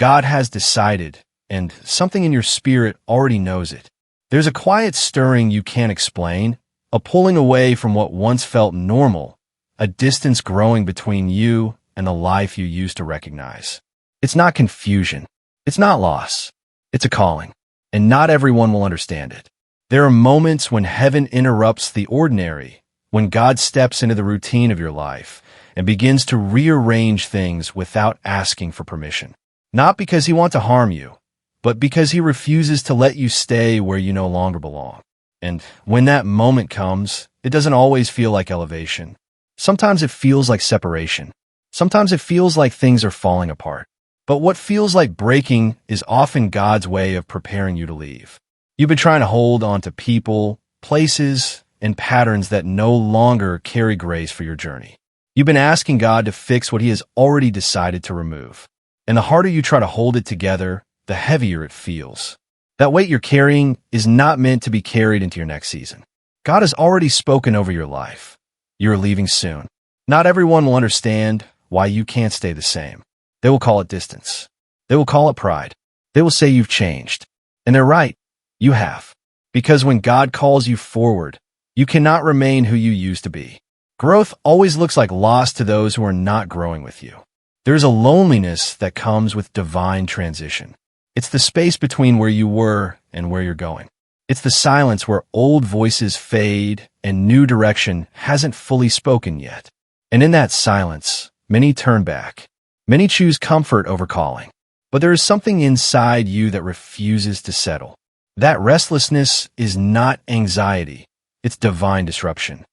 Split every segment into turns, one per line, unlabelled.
God has decided, and something in your spirit already knows it. There's a quiet stirring you can't explain, a pulling away from what once felt normal, a distance growing between you and the life you used to recognize. It's not confusion. It's not loss. It's a calling, and not everyone will understand it. There are moments when heaven interrupts the ordinary, when God steps into the routine of your life and begins to rearrange things without asking for permission. Not because he wants to harm you, but because he refuses to let you stay where you no longer belong. And when that moment comes, it doesn't always feel like elevation. Sometimes it feels like separation. Sometimes it feels like things are falling apart. But what feels like breaking is often God's way of preparing you to leave. You've been trying to hold on to people, places, and patterns that no longer carry grace for your journey. You've been asking God to fix what he has already decided to remove. And the harder you try to hold it together, the heavier it feels. That weight you're carrying is not meant to be carried into your next season. God has already spoken over your life. You're leaving soon. Not everyone will understand why you can't stay the same. They will call it distance. They will call it pride. They will say you've changed. And they're right. You have. Because when God calls you forward, you cannot remain who you used to be. Growth always looks like loss to those who are not growing with you. There's a loneliness that comes with divine transition. It's the space between where you were and where you're going. It's the silence where old voices fade and new direction hasn't fully spoken yet. And in that silence, many turn back. Many choose comfort over calling. But there is something inside you that refuses to settle. That restlessness is not anxiety. It's divine disruption.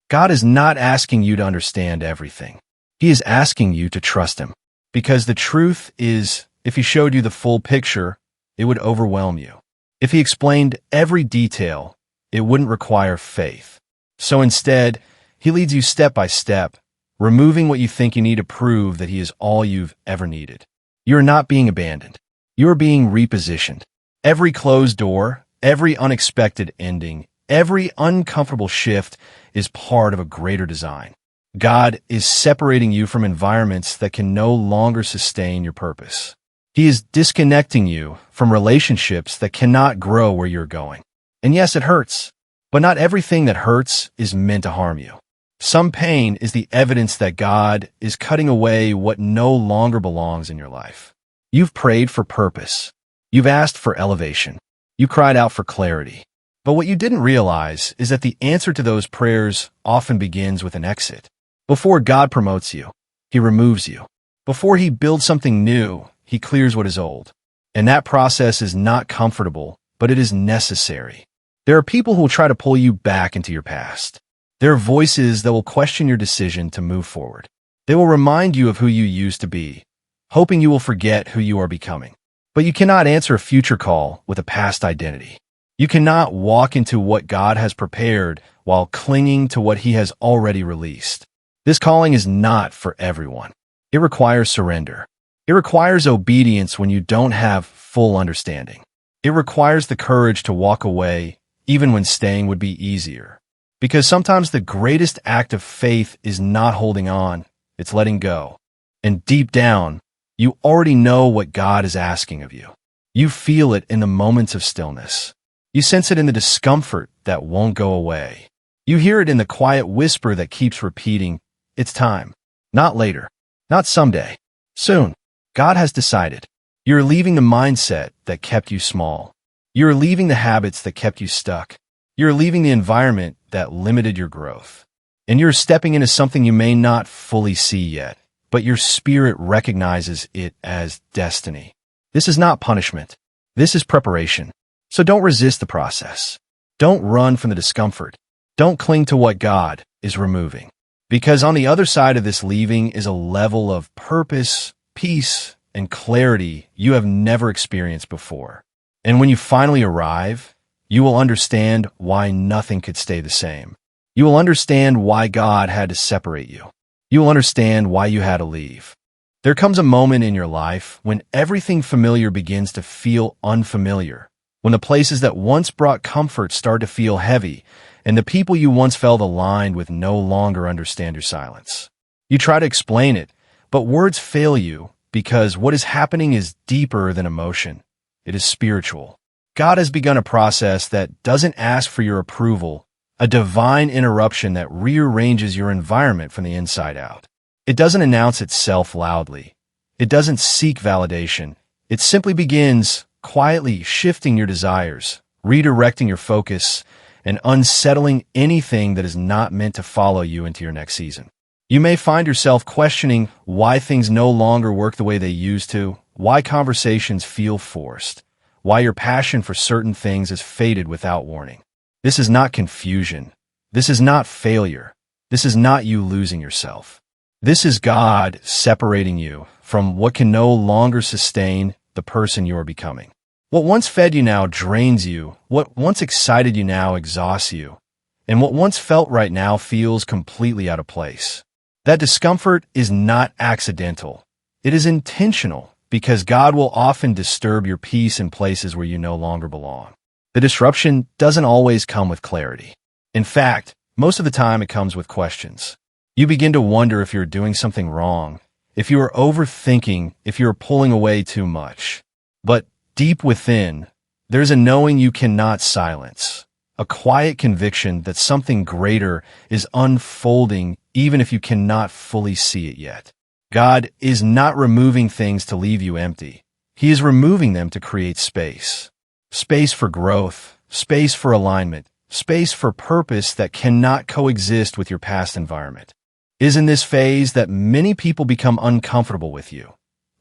God is not asking you to understand everything. He is asking you to trust him. Because the truth is, if he showed you the full picture, it would overwhelm you. If he explained every detail, it wouldn't require faith. So instead, he leads you step by step, removing what you think you need to prove that he is all you've ever needed. You are not being abandoned. You are being repositioned. Every closed door, every unexpected ending, every uncomfortable shift is part of a greater design. God is separating you from environments that can no longer sustain your purpose. He is disconnecting you from relationships that cannot grow where you're going. And yes, it hurts, but not everything that hurts is meant to harm you. Some pain is the evidence that God is cutting away what no longer belongs in your life. You've prayed for purpose. You've asked for elevation. You cried out for clarity. But what you didn't realize is that the answer to those prayers often begins with an exit. Before God promotes you, he removes you. Before he builds something new, he clears what is old. And that process is not comfortable, but it is necessary. There are people who will try to pull you back into your past. There are voices that will question your decision to move forward. They will remind you of who you used to be, hoping you will forget who you are becoming. But you cannot answer a future call with a past identity. You cannot walk into what God has prepared while clinging to what he has already released. This calling is not for everyone. It requires surrender. It requires obedience when you don't have full understanding. It requires the courage to walk away, even when staying would be easier. Because sometimes the greatest act of faith is not holding on, it's letting go. And deep down, you already know what God is asking of you. You feel it in the moments of stillness. You sense it in the discomfort that won't go away. You hear it in the quiet whisper that keeps repeating, it's time. Not later. Not someday. Soon. God has decided. You're leaving the mindset that kept you small. You're leaving the habits that kept you stuck. You're leaving the environment that limited your growth. And you're stepping into something you may not fully see yet, but your spirit recognizes it as destiny. This is not punishment. This is preparation. So don't resist the process. Don't run from the discomfort. Don't cling to what God is removing. Because on the other side of this leaving is a level of purpose, peace, and clarity you have never experienced before. And when you finally arrive, you will understand why nothing could stay the same. You will understand why God had to separate you. You will understand why you had to leave. There comes a moment in your life when everything familiar begins to feel unfamiliar, when the places that once brought comfort start to feel heavy, and the people you once felt aligned with no longer understand your silence. You try to explain it, but words fail you, because what is happening is deeper than emotion. It is spiritual. God has begun a process that doesn't ask for your approval, a divine interruption that rearranges your environment from the inside out. It doesn't announce itself loudly. It doesn't seek validation. It simply begins quietly shifting your desires, redirecting your focus, and unsettling anything that is not meant to follow you into your next season. You may find yourself questioning why things no longer work the way they used to, why conversations feel forced, why your passion for certain things has faded without warning. This is not confusion. This is not failure. This is not you losing yourself. This is God separating you from what can no longer sustain the person you are becoming. What once fed you now drains you. What once excited you now exhausts you. And what once felt right now feels completely out of place. That discomfort is not accidental. It is intentional, because God will often disturb your peace in places where you no longer belong. The disruption doesn't always come with clarity. In fact, most of the time it comes with questions. You begin to wonder if you're doing something wrong, if you are overthinking, if you are pulling away too much. But deep within, there's a knowing you cannot silence, a quiet conviction that something greater is unfolding even if you cannot fully see it yet. God is not removing things to leave you empty. He is removing them to create space. Space for growth, space for alignment, space for purpose that cannot coexist with your past environment. It is in this phase that many people become uncomfortable with you,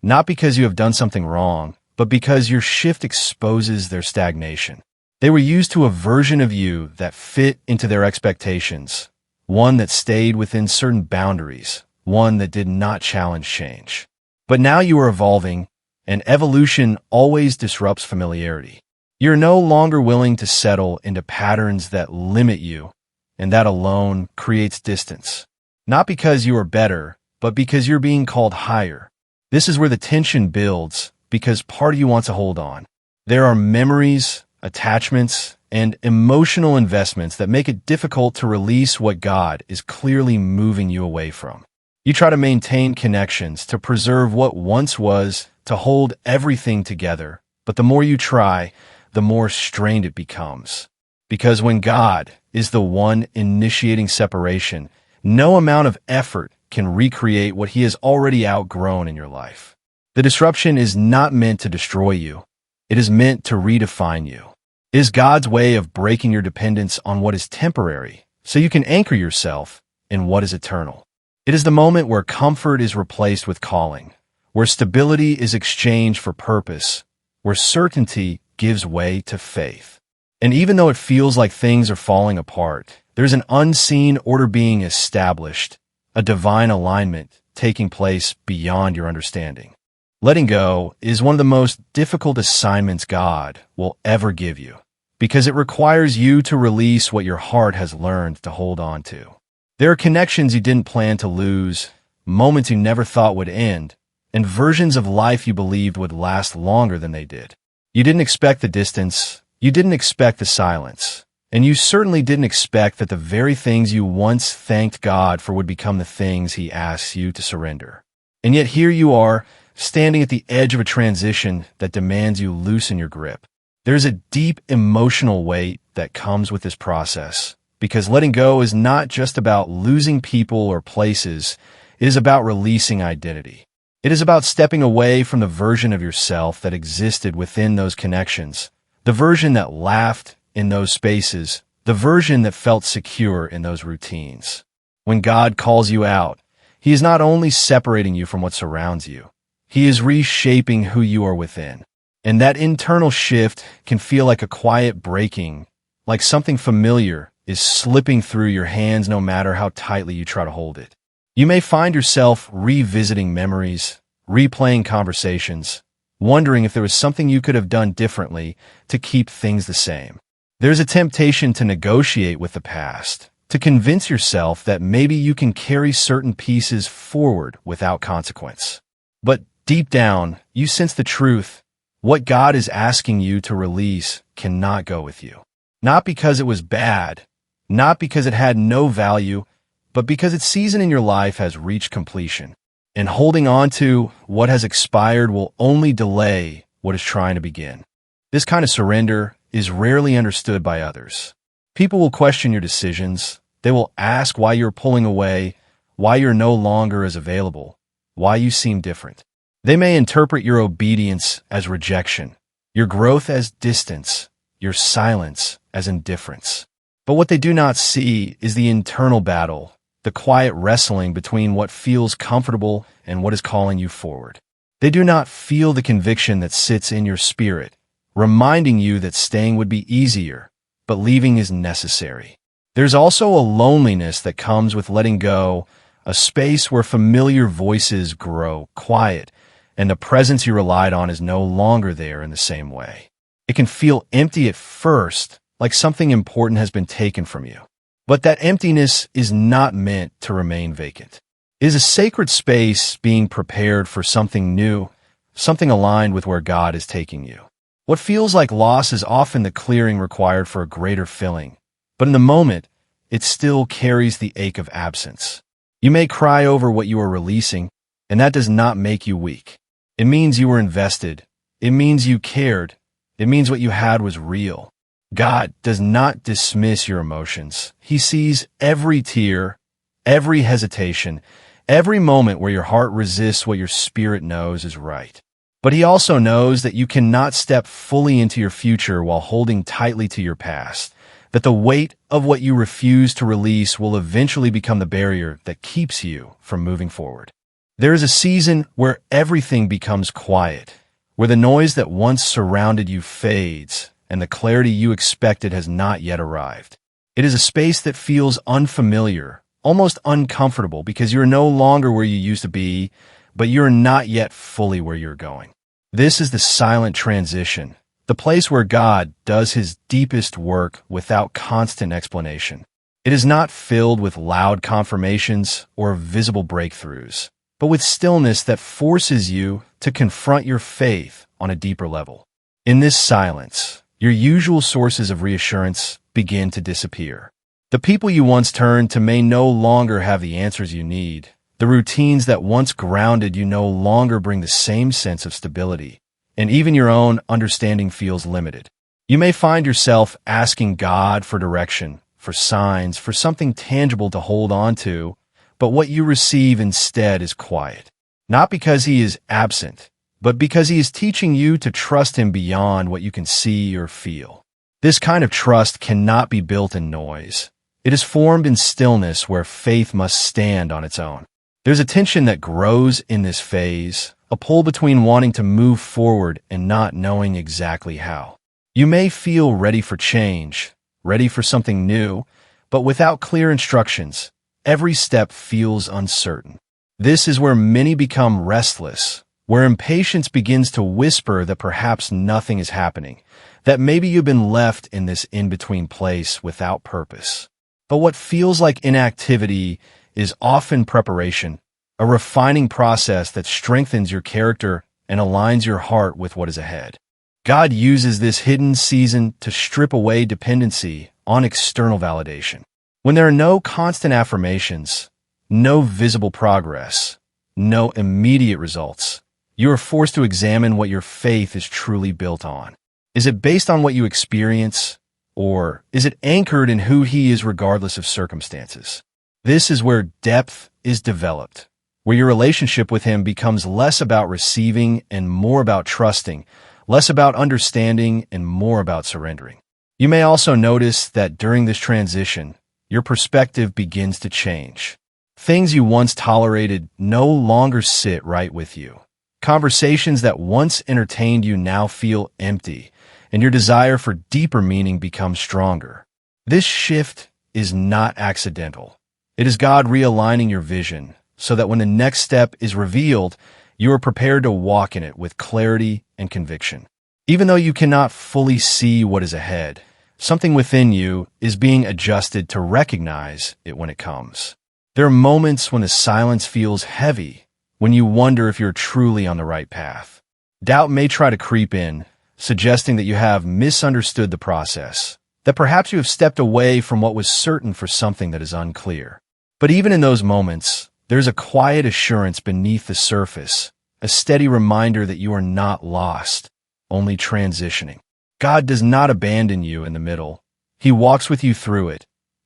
not because you have done something wrong, but because your shift exposes their stagnation. They were used to a version of you that fit into their expectations, one that stayed within certain boundaries, one that did not challenge change. But now you are evolving, and evolution always disrupts familiarity. You're no longer willing to settle into patterns that limit you, and that alone creates distance. Not because you are better, but because you're being called higher. This is where the tension builds, because part of you wants to hold on. There are memories, attachments, and emotional investments that make it difficult to release what God is clearly moving you away from. You try to maintain connections, to preserve what once was, to hold everything together. But the more you try, the more strained it becomes. Because when God is the one initiating separation, no amount of effort can recreate what he has already outgrown in your life. The disruption is not meant to destroy you. It is meant to redefine you. It is God's way of breaking your dependence on what is temporary, so you can anchor yourself in what is eternal. It is the moment where comfort is replaced with calling, where stability is exchanged for purpose, where certainty gives way to faith. And even though it feels like things are falling apart, there's an unseen order being established, a divine alignment taking place beyond your understanding. Letting go is one of the most difficult assignments God will ever give you, because it requires you to release what your heart has learned to hold on to. There are connections you didn't plan to lose, moments you never thought would end, and versions of life you believed would last longer than they did. You didn't expect the distance, you didn't expect the silence, and you certainly didn't expect that the very things you once thanked God for would become the things he asks you to surrender. And yet here you are, standing at the edge of a transition that demands you loosen your grip. There's a deep emotional weight that comes with this process, because letting go is not just about losing people or places, it is about releasing identity. It is about stepping away from the version of yourself that existed within those connections, the version that laughed in those spaces, the version that felt secure in those routines. When God calls you out, he is not only separating you from what surrounds you, he is reshaping who you are within. And that internal shift can feel like a quiet breaking, like something familiar is slipping through your hands no matter how tightly you try to hold it. You may find yourself revisiting memories, replaying conversations, wondering if there was something you could have done differently to keep things the same. There's a temptation to negotiate with the past, to convince yourself that maybe you can carry certain pieces forward without consequence. But deep down, you sense the truth. What God is asking you to release cannot go with you. Not because it was bad, not because it had no value, but because its season in your life has reached completion. and holding on to what has expired will only delay what is trying to begin. This kind of surrender is rarely understood by others. People will question your decisions. They will ask why you're pulling away, why you're no longer as available, why you seem different. They may interpret your obedience as rejection, your growth as distance, your silence as indifference. But what they do not see is the internal battle, the quiet wrestling between what feels comfortable and what is calling you forward. They do not feel the conviction that sits in your spirit, reminding you that staying would be easier, but leaving is necessary. There's also a loneliness that comes with letting go, a space where familiar voices grow quiet, and the presence you relied on is no longer there in the same way. It can feel empty at first, like something important has been taken from you. But that emptiness is not meant to remain vacant. It is a sacred space being prepared for something new, something aligned with where God is taking you. What feels like loss is often the clearing required for a greater filling, but in the moment, it still carries the ache of absence. You may cry over what you are releasing, and that does not make you weak. It means you were invested. It means you cared. It means what you had was real. God does not dismiss your emotions. He sees every tear, every hesitation, every moment where your heart resists what your spirit knows is right. But he also knows that you cannot step fully into your future while holding tightly to your past, that the weight of what you refuse to release will eventually become the barrier that keeps you from moving forward. There is a season where everything becomes quiet, where the noise that once surrounded you fades, and the clarity you expected has not yet arrived. It is a space that feels unfamiliar, almost uncomfortable, because you're no longer where you used to be, but you're not yet fully where you're going. This is the silent transition, the place where God does his deepest work without constant explanation. It is not filled with loud confirmations or visible breakthroughs, but with stillness that forces you to confront your faith on a deeper level. In this silence, your usual sources of reassurance begin to disappear. The people you once turned to may no longer have the answers you need. The routines that once grounded you no longer bring the same sense of stability, and even your own understanding feels limited. You may find yourself asking God for direction, for signs, for something tangible to hold on to, but what you receive instead is quiet. Not because he is absent, but because he is teaching you to trust him beyond what you can see or feel. This kind of trust cannot be built in noise. It is formed in stillness where faith must stand on its own. There's a tension that grows in this phase, a pull between wanting to move forward and not knowing exactly how. You may feel ready for change, ready for something new, but without clear instructions, every step feels uncertain. This is where many become restless, where impatience begins to whisper that perhaps nothing is happening, that maybe you've been left in this in-between place without purpose. But what feels like inactivity is often preparation, a refining process that strengthens your character and aligns your heart with what is ahead. God uses this hidden season to strip away dependency on external validation. When there are no constant affirmations, no visible progress, no immediate results, you are forced to examine what your faith is truly built on. Is it based on what you experience, or is it anchored in who he is regardless of circumstances? This is where depth is developed, where your relationship with him becomes less about receiving and more about trusting, less about understanding and more about surrendering. You may also notice that during this transition, your perspective begins to change. Things you once tolerated no longer sit right with you. Conversations that once entertained you now feel empty, and your desire for deeper meaning becomes stronger. This shift is not accidental. It is God realigning your vision so that when the next step is revealed, you are prepared to walk in it with clarity and conviction. Even though you cannot fully see what is ahead, something within you is being adjusted to recognize it when it comes. There are moments when the silence feels heavy, when you wonder if you're truly on the right path. Doubt may try to creep in, suggesting that you have misunderstood the process, that perhaps you have stepped away from what was certain for something that is unclear. But even in those moments, There's a quiet assurance beneath the surface, a steady reminder that you are not lost, only transitioning. God does not abandon you in the middle. He walks with you through it,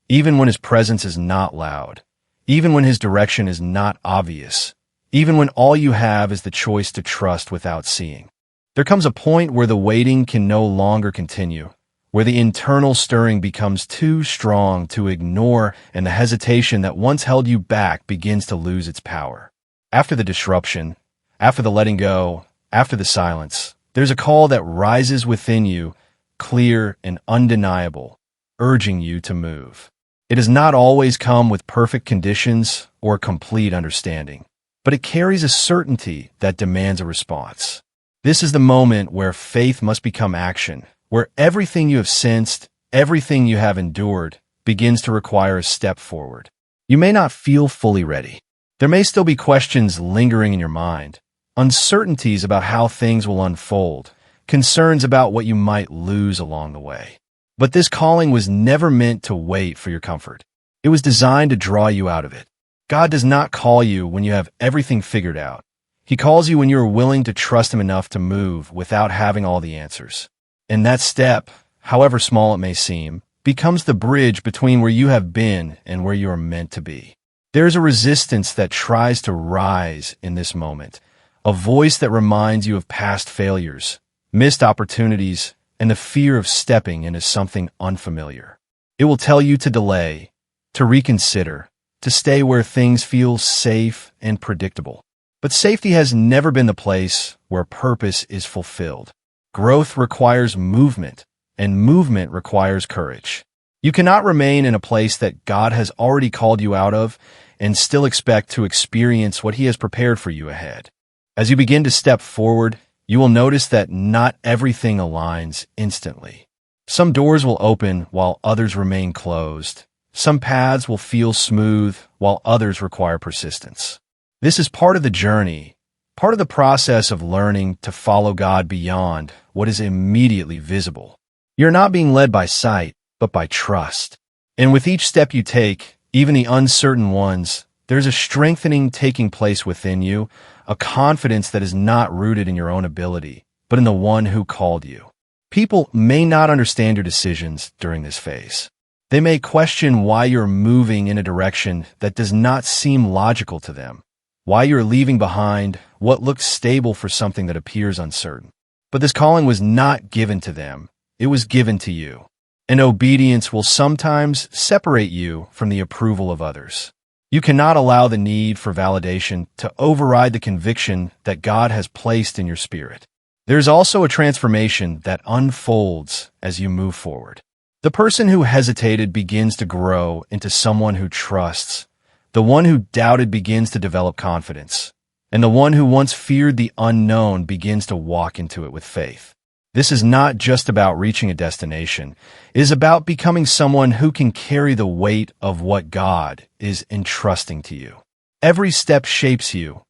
even when his presence is not loud, even when his direction is not obvious, even when all you have is the choice to trust without seeing. There comes a point where the waiting can no longer continue, where the internal stirring becomes too strong to ignore and the hesitation that once held you back begins to lose its power. After the disruption, after the letting go, after the silence, there's a call that rises within you, clear and undeniable, urging you to move. It does not always come with perfect conditions or complete understanding, but it carries a certainty that demands a response. This is the moment where faith must become action, where everything you have sensed, everything you have endured, begins to require a step forward. You may not feel fully ready. There may still be questions lingering in your mind, uncertainties about how things will unfold, concerns about what you might lose along the way. But this calling was never meant to wait for your comfort. It was designed to draw you out of it. God does not call you when you have everything figured out. He calls you when you are willing to trust him enough to move without having all the answers. And that step, however small it may seem, becomes the bridge between where you have been and where you are meant to be. There is a resistance that tries to rise in this moment, a voice that reminds you of past failures, missed opportunities, and the fear of stepping into something unfamiliar. It will tell you to delay, to reconsider, to stay where things feel safe and predictable. But safety has never been the place where purpose is fulfilled. Growth requires movement, and movement requires courage. You cannot remain in a place that God has already called you out of and still expect to experience what he has prepared for you ahead. As you begin to step forward, you will notice that not everything aligns instantly. Some doors will open while others remain closed. Some paths will feel smooth while others require persistence. This is part of the journey, part of the process of learning to follow God beyond what is immediately visible. You're not being led by sight, but by trust. And with each step you take, even the uncertain ones, there's a strengthening taking place within you, a confidence that is not rooted in your own ability, but in the one who called you. People may not understand your decisions during this phase. They may question why you're moving in a direction that does not seem logical to them, why you're leaving behind what looks stable for something that appears uncertain. But this calling was not given to them. It was given to you. And obedience will sometimes separate you from the approval of others. You cannot allow the need for validation to override the conviction that God has placed in your spirit. There's also a transformation that unfolds as you move forward. The person who hesitated begins to grow into someone who trusts. The one who doubted begins to develop confidence, and the one who once feared the unknown begins to walk into it with faith. This is not just about reaching a destination. It is about becoming someone who can carry the weight of what God is entrusting to you. Every step shapes you.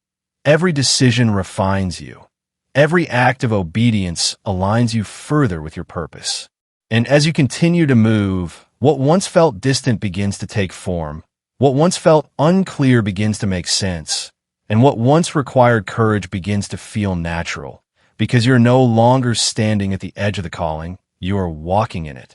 Every decision refines you. Every act of obedience aligns you further with your purpose. And as you continue to move, what once felt distant begins to take form. What once felt unclear begins to make sense, and what once required courage begins to feel natural, because you're no longer standing at the edge of the calling, you are walking in it.